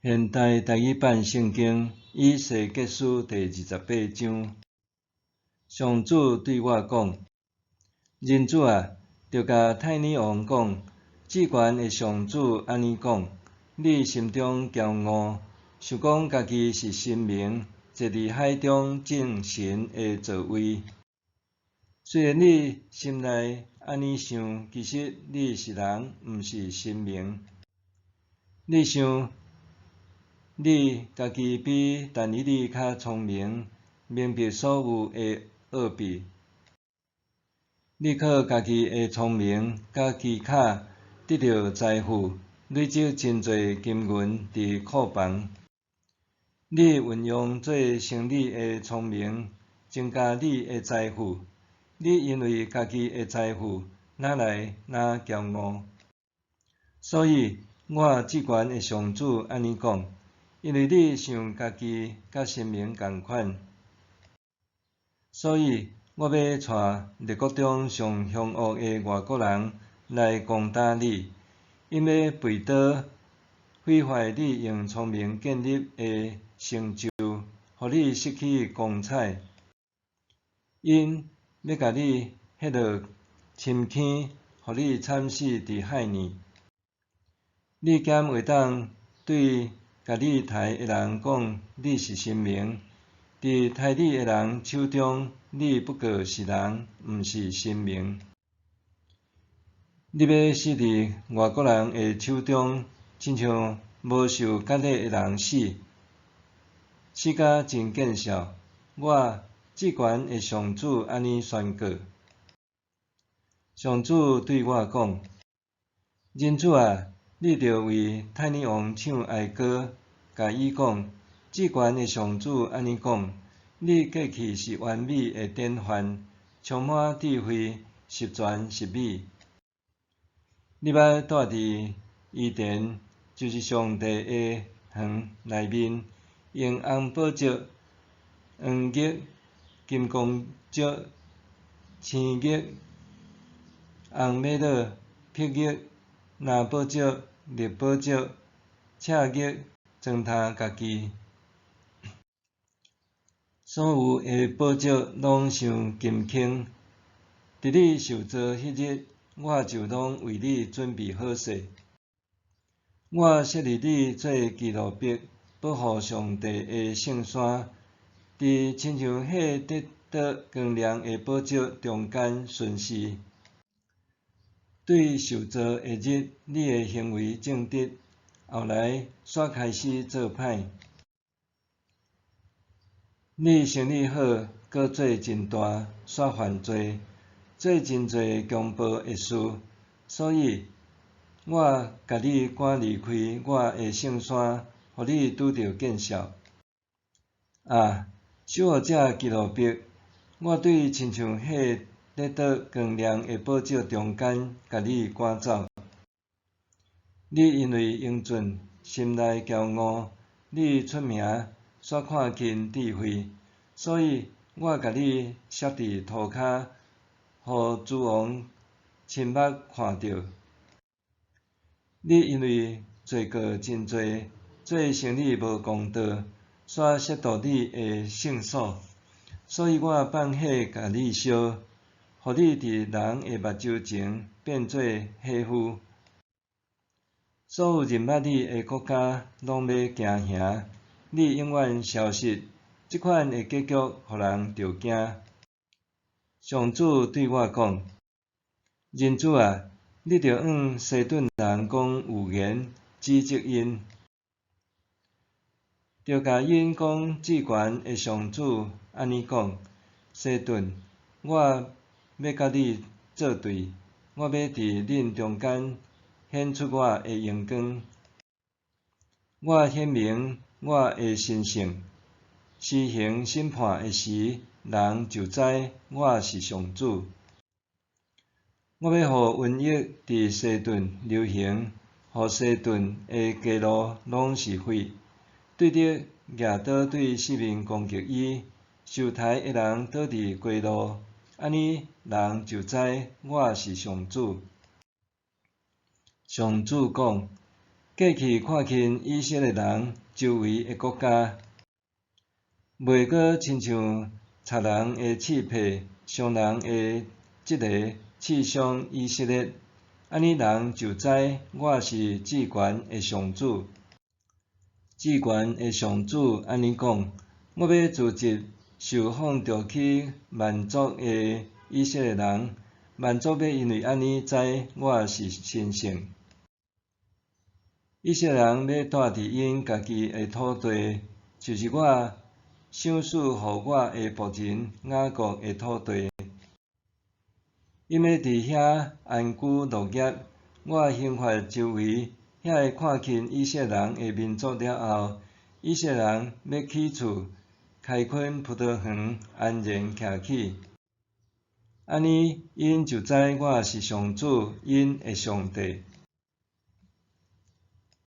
现代台语版圣经以西结书第28章。上主对我讲：人子啊，着甲太尼王讲，至悬的上主安尼讲：你心中骄傲，想讲家己是神明，坐伫海中正神的座位。虽然你心内安尼想，其实你是人，毋是神明。你想，你家己比但以理较聪明，明白所有的奥秘。你靠家己的聪明甲技巧得到财富，累积真侪金银伫库房。你运用做生理的聪明，增加你的财富。你因为家己的财富哪来哪骄傲。所以我至悬的上主安尼讲：因为你想家己甲神明共款，所以我要带列国中上凶恶的外国人来攻打你，因要背倒毁坏你用聪明建立的成就，互你失去光彩。因要甲你迄落深坑，互你惨死伫海里。你敢会当对甲你刣的人讲你是神明？伫刣你的人手中，你不过是人，毋是神明。你要死伫外国人的手中，亲像无受割礼的人死，死甲真见笑。我至悬的上主安尼宣告。上主对我讲：人子啊，你着为刣尼王唱哀歌，甲伊讲：至悬的上主安尼讲，你过去是完美的典范，充满智慧，十全十美。你捌住伫伊殿，就是上帝的堂内面，用红宝石、黄玉、金光石、青玉、红玛瑙、碧玉、蓝宝石、绿宝石、赤玉，装塔家己。所有的宝石拢像金铿。伫你受造迄日，我就拢为你准备好势。我设立你做基路伯，保护上帝的圣山，伫亲像迄得到光亮的宝石中间巡视。对受造的日，你的行为正直，后来煞开始做歹。你生理好，搁做真大，煞犯罪，做真侪强暴的事，所以我甲你赶离开我的圣山，互你拄着见笑。啊，守护者基路伯，我对亲像迄得到光亮的宝石中间，甲你赶走。你因为英俊，心内骄傲，你出名，煞看轻智慧，所以我甲你摔伫涂骹，互诸王亲目看着。你因为罪过真多，做生理无公道，煞亵渎你的圣所，所以我放火甲你烧，互你伫人的目睭前变做火妇。所有认捌你的国家拢要惊吓，你永远消失。即款的结局，互人着惊。上主对我讲：人子啊，你着向西顿人讲预言，指责因，着甲因讲至悬的上主安尼讲：西顿，我要甲你作对，我要伫恁中间显出我的荣光。我显明我的神性，施行审判的时，人就知我是上主。我要互瘟疫伫西顿流行，互西顿的街路拢是火。对着举刀对四面攻击伊，受刣的人倒伫街路，安尼人就知我是上主。上主讲：过去看轻以色列人周围的国家，袂阁亲像贼人的刺魄、商人的即个刺伤以色列，安尼人就知我是至悬的上主。至悬的上主安尼讲：我要组织受放逐去万族的以色列人，万族要因为安尼知我是神圣。以色列人要住伫因家己的土地，就是我赏赐予我的仆人雅各的土地。因要伫遐安居乐业。我刑罚周围遐个看轻以色列人的民族了后，以色列人要起厝，开垦葡萄园，安然徛起。安尼，因就知我是上主，因的上帝。